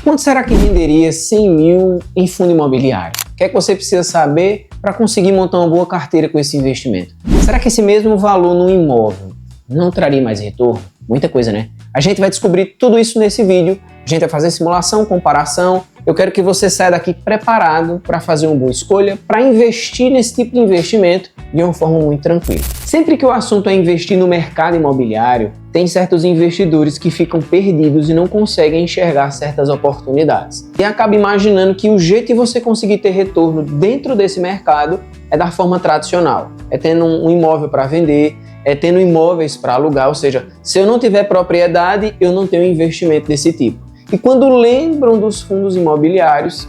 Quanto será que renderia 100 mil em fundo imobiliário? O que é que você precisa saber para conseguir montar uma boa carteira com esse investimento? Será que esse mesmo valor no imóvel não traria mais retorno? Muita coisa, né? A gente vai descobrir tudo isso nesse vídeo. A gente vai fazer simulação, comparação. Eu quero que você saia daqui preparado para fazer uma boa escolha, para investir nesse tipo de investimento de uma forma muito tranquila. Sempre que o assunto é investir no mercado imobiliário, tem certos investidores que ficam perdidos e não conseguem enxergar certas oportunidades. E acaba imaginando que o jeito de você conseguir ter retorno dentro desse mercado é da forma tradicional. É tendo um imóvel para vender, é tendo imóveis para alugar, ou seja, se eu não tiver propriedade, eu não tenho investimento desse tipo. E quando lembram dos fundos imobiliários,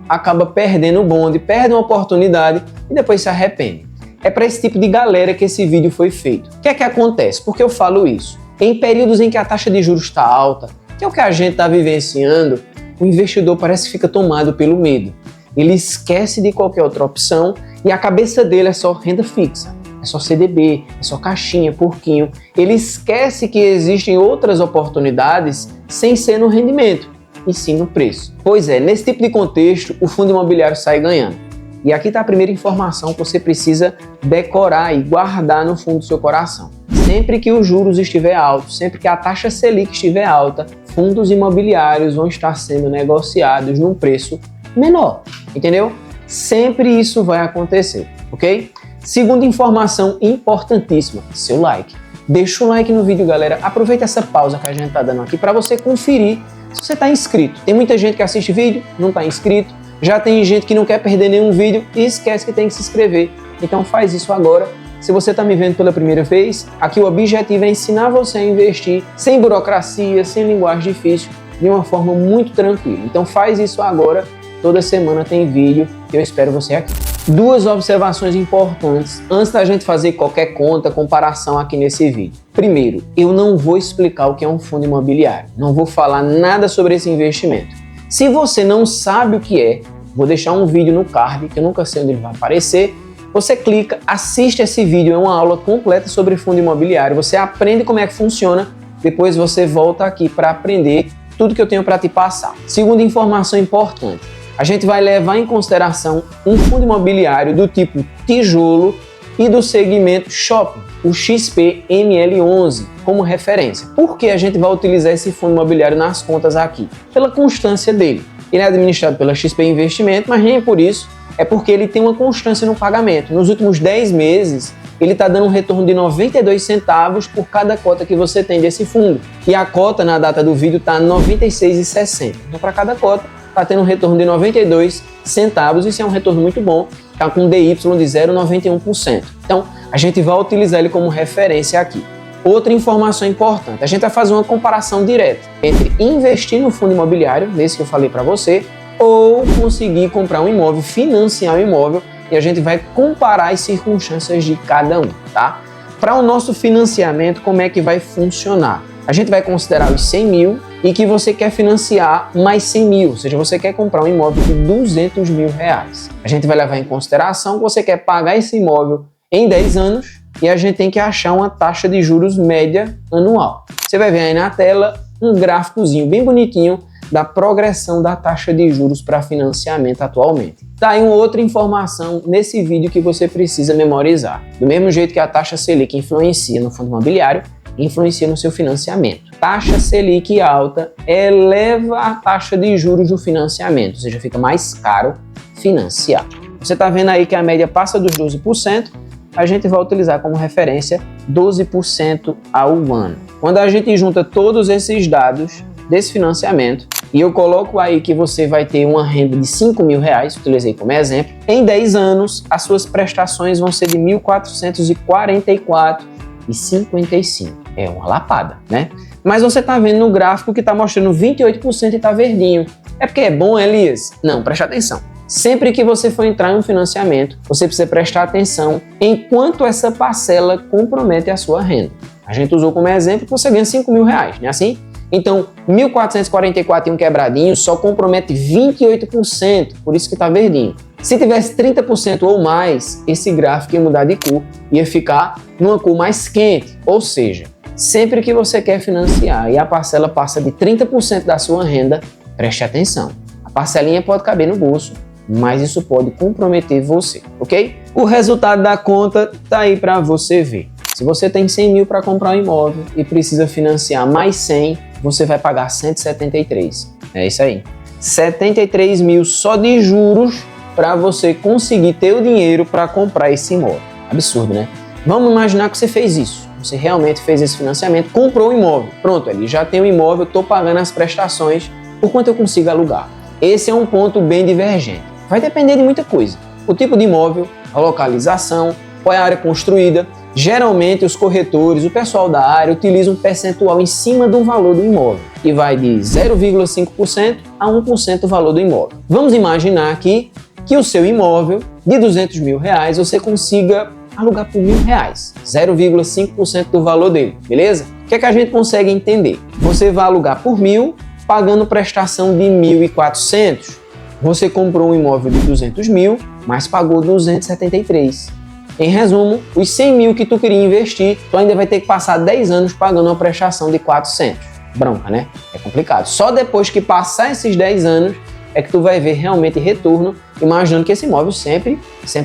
acaba perdendo o bonde, perde uma oportunidade e depois se arrepende. É para esse tipo de galera que esse vídeo foi feito. O que é que acontece? Por que eu falo isso? Em períodos em que a taxa de juros está alta, que é o que a gente está vivenciando, o investidor parece que fica tomado pelo medo. Ele esquece de qualquer outra opção e a cabeça dele é só renda fixa. É só CDB, é só caixinha, porquinho. Ele esquece que existem outras oportunidades sem ser no rendimento, e sim no preço. Pois é, nesse tipo de contexto, o fundo imobiliário sai ganhando. E aqui está a primeira informação que você precisa decorar e guardar no fundo do seu coração. Sempre que os juros estiver altos, sempre que a taxa Selic estiver alta, fundos imobiliários vão estar sendo negociados num preço menor, entendeu? Sempre isso vai acontecer, ok? Segunda informação importantíssima, seu like. Deixa o like no vídeo, galera. Aproveita essa pausa que a gente está dando aqui para você conferir se você está inscrito. Tem muita gente que assiste vídeo, não está inscrito. Já tem gente que não quer perder nenhum vídeo e esquece que tem que se inscrever. Então faz isso agora. Se você está me vendo pela primeira vez, aqui o objetivo é ensinar você a investir sem burocracia, sem linguagem difícil, de uma forma muito tranquila. Então faz isso agora. Toda semana tem vídeo e eu espero você aqui. Duas observações importantes antes da gente fazer qualquer conta, comparação aqui nesse vídeo. Primeiro, eu não vou explicar o que é um fundo imobiliário. Não vou falar nada sobre esse investimento. Se você não sabe o que é, vou deixar um vídeo no card, que eu nunca sei onde ele vai aparecer. Você clica, assiste esse vídeo, é uma aula completa sobre fundo imobiliário. Você aprende como é que funciona, depois você volta aqui para aprender tudo que eu tenho para te passar. Segunda informação importante. A gente vai levar em consideração um fundo imobiliário do tipo tijolo e do segmento shopping, o XPML11, como referência. Por que a gente vai utilizar esse fundo imobiliário nas contas aqui? Pela constância dele. Ele é administrado pela XP Investimento, mas nem por isso, é porque ele tem uma constância no pagamento. Nos últimos 10 meses, ele está dando um retorno de 92 centavos por cada cota que você tem desse fundo. E a cota, na data do vídeo, está R$ 96,60. Então, para cada cota, está tendo um retorno de 92 centavos, isso é um retorno muito bom, está com DY de 0,91%. Então, a gente vai utilizar ele como referência aqui. Outra informação importante, a gente vai fazer uma comparação direta entre investir no fundo imobiliário, nesse que eu falei para você, ou conseguir comprar um imóvel, financiar um imóvel, e a gente vai comparar as circunstâncias de cada um, tá? Para o nosso financiamento, como é que vai funcionar? A gente vai considerar os 100 mil e que você quer financiar mais 100 mil, ou seja, você quer comprar um imóvel de 200 mil reais. A gente vai levar em consideração que você quer pagar esse imóvel em 10 anos e a gente tem que achar uma taxa de juros média anual. Você vai ver aí na tela um gráficozinho bem bonitinho da progressão da taxa de juros para financiamento atualmente. Tá aí uma outra informação nesse vídeo que você precisa memorizar. Do mesmo jeito que a taxa Selic influencia no fundo imobiliário, influencia no seu financiamento. Taxa Selic alta eleva a taxa de juros do financiamento, ou seja, fica mais caro financiar. Você está vendo aí que a média passa dos 12%, a gente vai utilizar como referência 12% ao ano. Quando a gente junta todos esses dados desse financiamento, e eu coloco aí que você vai ter uma renda de 5 mil reais, utilizei como exemplo, em 10 anos as suas prestações vão ser de R$ 1.444,55. É uma lapada, né? Mas você tá vendo no gráfico que tá mostrando 28% e tá verdinho. É porque é bom, Elias? Não, presta atenção. Sempre que você for entrar em um financiamento, você precisa prestar atenção em quanto essa parcela compromete a sua renda. A gente usou como exemplo que você ganha 5 mil reais, não é assim? Então, 1.444 e um quebradinho só compromete 28%, por isso que tá verdinho. Se tivesse 30% ou mais, esse gráfico ia mudar de cor, ia ficar numa cor mais quente. Ou seja, sempre que você quer financiar e a parcela passa de 30% da sua renda, Preste atenção. A parcelinha pode caber no bolso, mas isso pode comprometer você, ok? O resultado da conta tá aí para você ver. Se você tem 100 mil para comprar um imóvel e precisa financiar mais 100, você vai pagar 173. É isso aí. 73 mil só de juros para você conseguir ter o dinheiro para comprar esse imóvel. Absurdo, né? Vamos imaginar que você fez isso. Você realmente fez esse financiamento, comprou o imóvel. Pronto, ele já tem o imóvel, estou pagando as prestações, por quanto eu consigo alugar. Esse é um ponto bem divergente. Vai depender de muita coisa. O tipo de imóvel, a localização, qual é a área construída. Geralmente os corretores, o pessoal da área utiliza um percentual em cima do valor do imóvel, que vai de 0,5% a 1% do valor do imóvel. Vamos imaginar aqui que o seu imóvel de 200 mil reais você consiga alugar por R$1.000, 0,5% do valor dele, beleza? O que é que a gente consegue entender? Você vai alugar por 1.000, pagando prestação de 1.400. Você comprou um imóvel de 200 mil, mas pagou 273. Em resumo, os 100 mil que tu queria investir, tu ainda vai ter que passar 10 anos pagando uma prestação de 400. Bronca, né? É complicado. Só depois que passar esses 10 anos é que tu vai ver realmente retorno, imaginando que esse imóvel sempre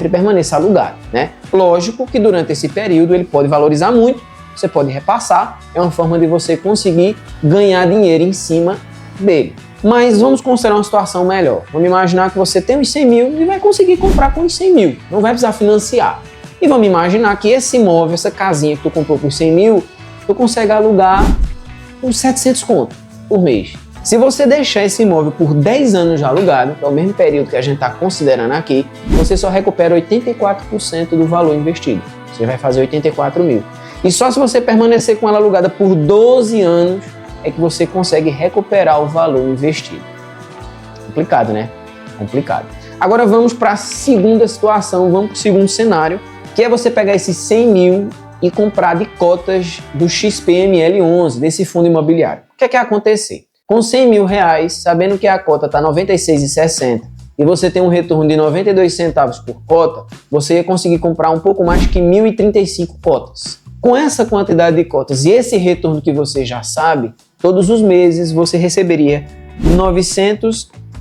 permaneça alugado, né? Lógico que durante esse período ele pode valorizar muito, você pode repassar, é uma forma de você conseguir ganhar dinheiro em cima dele. Mas vamos considerar uma situação melhor. Vamos imaginar que você tem uns 100 mil e vai conseguir comprar com os 100 mil, não vai precisar financiar. E vamos imaginar que esse imóvel, essa casinha que tu comprou por 100 mil, tu consegue alugar uns 700 conto por mês. Se você deixar esse imóvel por 10 anos já alugado, que é o mesmo período que a gente está considerando aqui, você só recupera 84% do valor investido. Você vai fazer 84 mil. E só se você permanecer com ela alugada por 12 anos, é que você consegue recuperar o valor investido. Complicado, né? Complicado. Agora vamos para a segunda situação, vamos para o segundo cenário, que é você pegar esses 100 mil e comprar de cotas do XPML11, desse fundo imobiliário. O que é que vai acontecer? Com 100 mil reais, sabendo que a cota está R$ 96,60 e você tem um retorno de 92 centavos por cota, você ia conseguir comprar um pouco mais que 1.035 cotas. Com essa quantidade de cotas e esse retorno que você já sabe, todos os meses você receberia R$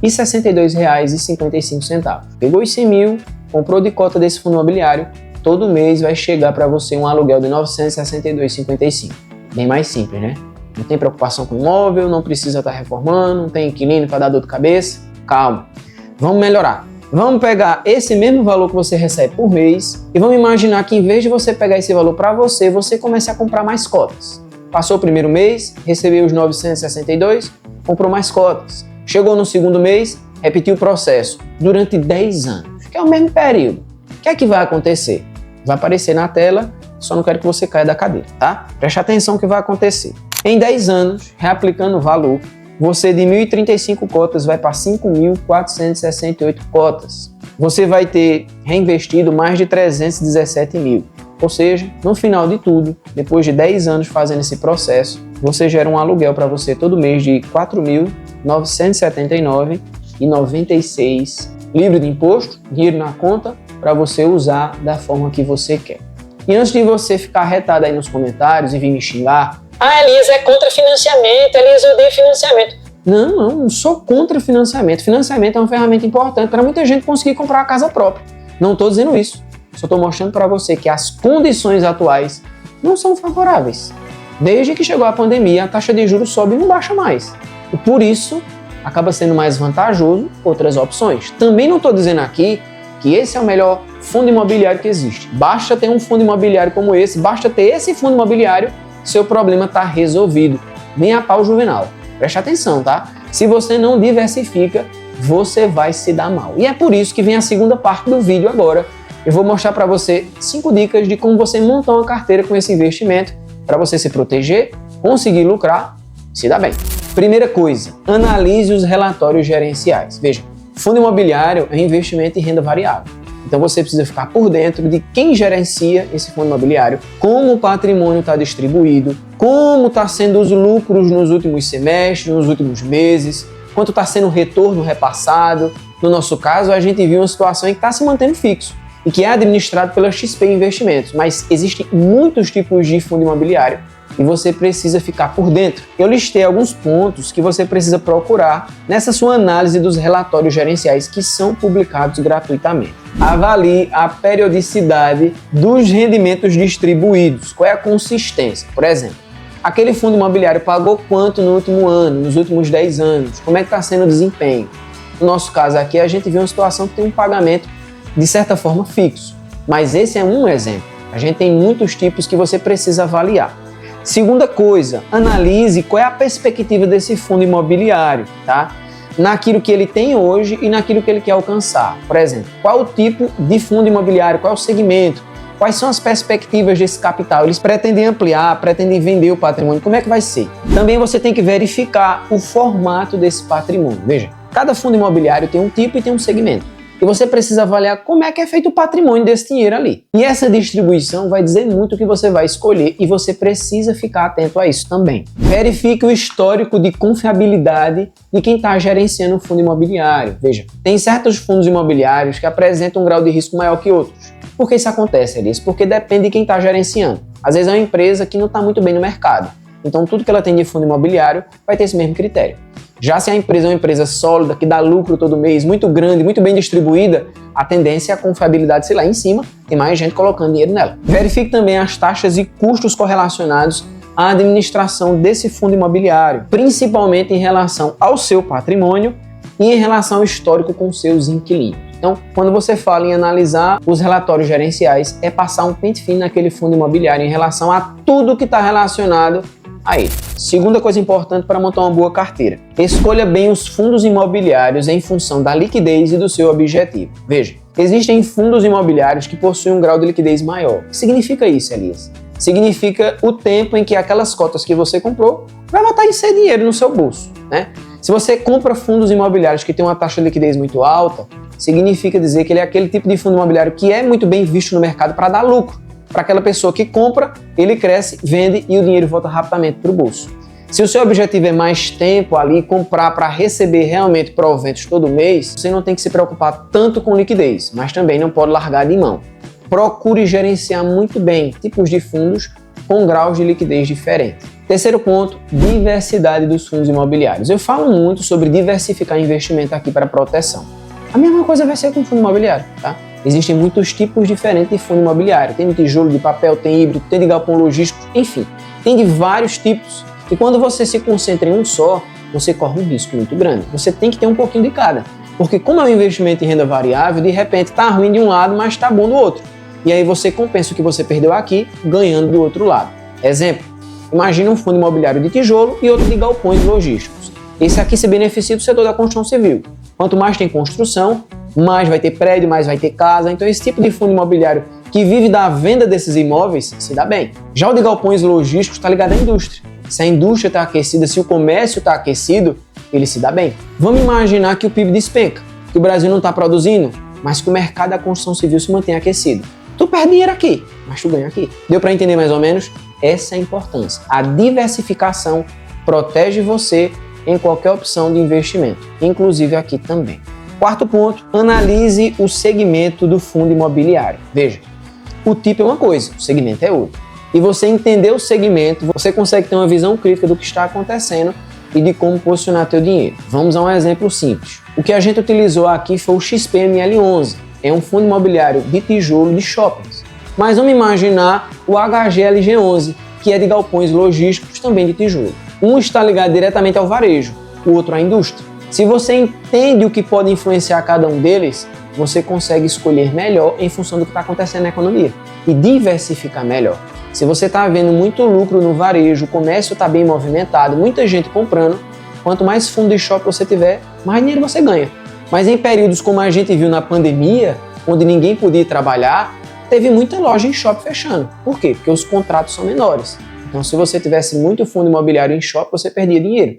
962,55. Pegou os 100 mil, comprou de cota desse fundo imobiliário, todo mês vai chegar para você um aluguel de R$ 962,55. Bem mais simples, né? Não tem preocupação com imóvel, não precisa estar reformando, não tem inquilino para dar dor de cabeça. Calma, vamos melhorar. Vamos pegar esse mesmo valor que você recebe por mês e vamos imaginar que em vez de você pegar esse valor para você, você comece a comprar mais cotas. Passou o primeiro mês, recebeu os 962, comprou mais cotas. Chegou no segundo mês, repetiu o processo durante 10 anos, que é o mesmo período. O que é que vai acontecer? Vai aparecer na tela, só não quero que você caia da cadeira, tá? Preste atenção no que vai acontecer. Em 10 anos, reaplicando o valor, você de 1.035 cotas vai para 5.468 cotas. Você vai ter reinvestido mais de 317 mil. Ou seja, no final de tudo, depois de 10 anos fazendo esse processo, você gera um aluguel para você todo mês de R$ 4.979,96 livre de imposto, dinheiro na conta, para você usar da forma que você quer. E antes de você ficar retado aí nos comentários e vir me xingar, Elisa é contra financiamento, Elisa odeia financiamento. Não sou contra financiamento. Financiamento é uma ferramenta importante para muita gente conseguir comprar a casa própria. Não estou dizendo isso. Só estou mostrando para você que as condições atuais não são favoráveis. Desde que chegou a pandemia, a taxa de juros sobe e não baixa mais. E por isso, acaba sendo mais vantajoso outras opções. Também não estou dizendo aqui que esse é o melhor fundo imobiliário que existe. Basta ter um fundo imobiliário como esse, basta ter esse fundo imobiliário, seu problema está resolvido. Nem a pau juvenal. Preste atenção, tá? Se você não diversifica, você vai se dar mal. E é por isso que vem a segunda parte do vídeo agora. Eu vou mostrar para você 5 dicas de como você montar uma carteira com esse investimento para você se proteger, conseguir lucrar, se dar bem. Primeira coisa, analise os relatórios gerenciais. Veja, fundo imobiliário é investimento em renda variável. Então você precisa ficar por dentro de quem gerencia esse fundo imobiliário, como o patrimônio está distribuído, como está sendo os lucros nos últimos semestres, nos últimos meses, quanto está sendo o retorno repassado. No nosso caso, a gente viu uma situação em que está se mantendo fixo e que é administrado pela XP Investimentos, mas existem muitos tipos de fundo imobiliário e você precisa ficar por dentro. Eu listei alguns pontos que você precisa procurar nessa sua análise dos relatórios gerenciais que são publicados gratuitamente. Avalie a periodicidade dos rendimentos distribuídos. Qual é a consistência? Por exemplo, aquele fundo imobiliário pagou quanto no último ano, nos últimos 10 anos? Como é que está sendo o desempenho? No nosso caso aqui, a gente viu uma situação que tem um pagamento, de certa forma, fixo. Mas esse é um exemplo. A gente tem muitos tipos que você precisa avaliar. Segunda coisa, analise qual é a perspectiva desse fundo imobiliário, tá? Naquilo que ele tem hoje e naquilo que ele quer alcançar. Por exemplo, qual o tipo de fundo imobiliário, qual é o segmento, quais são as perspectivas desse capital? Eles pretendem ampliar, pretendem vender o patrimônio, como é que vai ser? Também você tem que verificar o formato desse patrimônio. Veja, cada fundo imobiliário tem um tipo e tem um segmento. E você precisa avaliar como é que é feito o patrimônio desse dinheiro ali. E essa distribuição vai dizer muito o que você vai escolher e você precisa ficar atento a isso também. Verifique o histórico de confiabilidade de quem está gerenciando o fundo imobiliário. Veja, tem certos fundos imobiliários que apresentam um grau de risco maior que outros. Por que isso acontece, Elias? Porque depende de quem está gerenciando. Às vezes é uma empresa que não está muito bem no mercado. Então tudo que ela tem de fundo imobiliário vai ter esse mesmo critério. Já se a empresa é uma empresa sólida, que dá lucro todo mês, muito grande, muito bem distribuída, a tendência é a confiabilidade ser lá em cima, tem mais gente colocando dinheiro nela. Verifique também as taxas e custos correlacionados à administração desse fundo imobiliário, principalmente em relação ao seu patrimônio e em relação ao histórico com seus inquilinos. Então, quando você fala em analisar os relatórios gerenciais, é passar um pente fino naquele fundo imobiliário em relação a tudo que está relacionado a ele. Segunda coisa importante para montar uma boa carteira: escolha bem os fundos imobiliários em função da liquidez e do seu objetivo. Veja, existem fundos imobiliários que possuem um grau de liquidez maior. O que significa isso, Elias? Significa o tempo em que aquelas cotas que você comprou vai voltar em ser dinheiro no seu bolso, né? Se você compra fundos imobiliários que têm uma taxa de liquidez muito alta, significa dizer que ele é aquele tipo de fundo imobiliário que é muito bem visto no mercado para dar lucro. Para aquela pessoa que compra, ele cresce, vende e o dinheiro volta rapidamente para o bolso. Se o seu objetivo é mais tempo ali, comprar para receber realmente proventos todo mês, você não tem que se preocupar tanto com liquidez, mas também não pode largar de mão. Procure gerenciar muito bem tipos de fundos com graus de liquidez diferentes. Terceiro ponto, diversidade dos fundos imobiliários. Eu falo muito sobre diversificar investimento aqui para proteção. A mesma coisa vai ser com fundo imobiliário, tá? Existem muitos tipos diferentes de fundo imobiliário. Tem de tijolo, de papel, tem híbrido, tem de galpão logístico, enfim. Tem de vários tipos. E quando você se concentra em um só, você corre um risco muito grande. Você tem que ter um pouquinho de cada. Porque como é um investimento em renda variável, de repente está ruim de um lado, mas está bom do outro. E aí você compensa o que você perdeu aqui, ganhando do outro lado. Exemplo, imagina um fundo imobiliário de tijolo e outro de galpões logísticos. Esse aqui se beneficia do setor da construção civil. Quanto mais tem construção, mais vai ter prédio, mais vai ter casa. Então esse tipo de fundo imobiliário que vive da venda desses imóveis se dá bem. Já o de galpões logísticos está ligado à indústria. Se a indústria está aquecida, se o comércio está aquecido, ele se dá bem. Vamos imaginar que o PIB despenca, que o Brasil não está produzindo, mas que o mercado da construção civil se mantém aquecido. Tu perde dinheiro aqui, mas tu ganha aqui. Deu para entender mais ou menos? Essa é a importância. A diversificação protege você em qualquer opção de investimento, inclusive aqui também. Quarto ponto, analise o segmento do fundo imobiliário. Veja, o tipo é uma coisa, o segmento é outra. E você entender o segmento, você consegue ter uma visão crítica do que está acontecendo e de como posicionar teu dinheiro. Vamos a um exemplo simples. O que a gente utilizou aqui foi o XPML11. É um fundo imobiliário de tijolo de shoppings. Mas vamos imaginar o HGLG11, que é de galpões logísticos também de tijolo. Um está ligado diretamente ao varejo, o outro à indústria. Se você entende o que pode influenciar cada um deles, você consegue escolher melhor em função do que está acontecendo na economia e diversificar melhor. Se você está vendo muito lucro no varejo, o comércio está bem movimentado, muita gente comprando, quanto mais fundo de shopping você tiver, mais dinheiro você ganha. Mas em períodos como a gente viu na pandemia, onde ninguém podia trabalhar, teve muita loja em shopping fechando. Por quê? Porque os contratos são menores. Então, se você tivesse muito fundo imobiliário em shopping, você perdia dinheiro.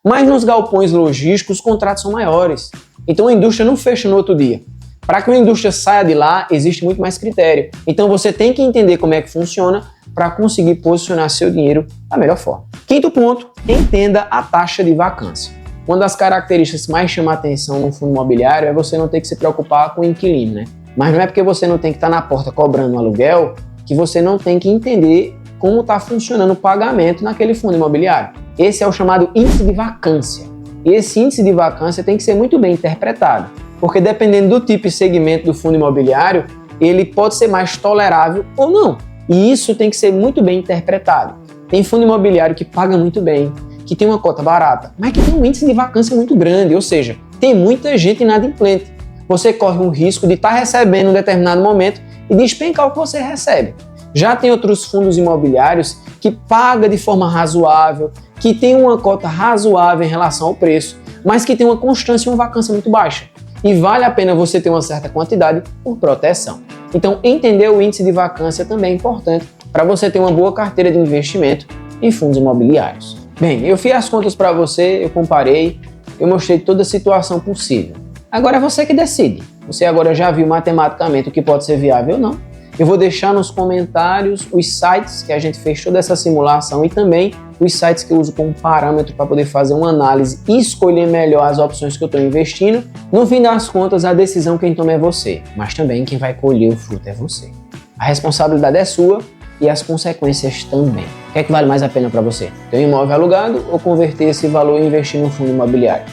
Mas nos galpões logísticos, os contratos são maiores. Então, a indústria não fecha no outro dia. Para que uma indústria saia de lá, existe muito mais critério. Então, você tem que entender como é que funciona para conseguir posicionar seu dinheiro da melhor forma. Quinto ponto, entenda a taxa de vacância. Uma das características que mais chama a atenção no fundo imobiliário é você não ter que se preocupar com o inquilino, né? Mas não é porque você não tem que estar na porta cobrando um aluguel que você não tem que entender como está funcionando o pagamento naquele fundo imobiliário. Esse é o chamado índice de vacância. E esse índice de vacância tem que ser muito bem interpretado, porque dependendo do tipo e segmento do fundo imobiliário, ele pode ser mais tolerável ou não. E isso tem que ser muito bem interpretado. Tem fundo imobiliário que paga muito bem, que tem uma cota barata, mas que tem um índice de vacância muito grande, ou seja, tem muita gente inadimplente. Você corre um risco de estar recebendo em um determinado momento e despencar o que você recebe. Já tem outros fundos imobiliários que pagam de forma razoável, que tem uma cota razoável em relação ao preço, mas que tem uma constância e uma vacância muito baixa. E vale a pena você ter uma certa quantidade por proteção. Então, entender o índice de vacância também é importante para você ter uma boa carteira de investimento em fundos imobiliários. Bem, eu fiz as contas para você, eu comparei, eu mostrei toda a situação possível. Agora é você que decide. Você agora já viu matematicamente o que pode ser viável ou não. Eu vou deixar nos comentários os sites que a gente fez toda essa simulação e também os sites que eu uso como parâmetro para poder fazer uma análise e escolher melhor as opções que eu estou investindo. No fim das contas, a decisão quem toma é você, mas também quem vai colher o fruto é você. A responsabilidade é sua e as consequências também. O que é que vale mais a pena para você? Ter um imóvel alugado ou converter esse valor e investir no fundo imobiliário?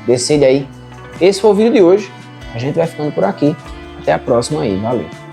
Decide aí. Esse foi o vídeo de hoje. A gente vai ficando por aqui. Até a próxima aí. Valeu!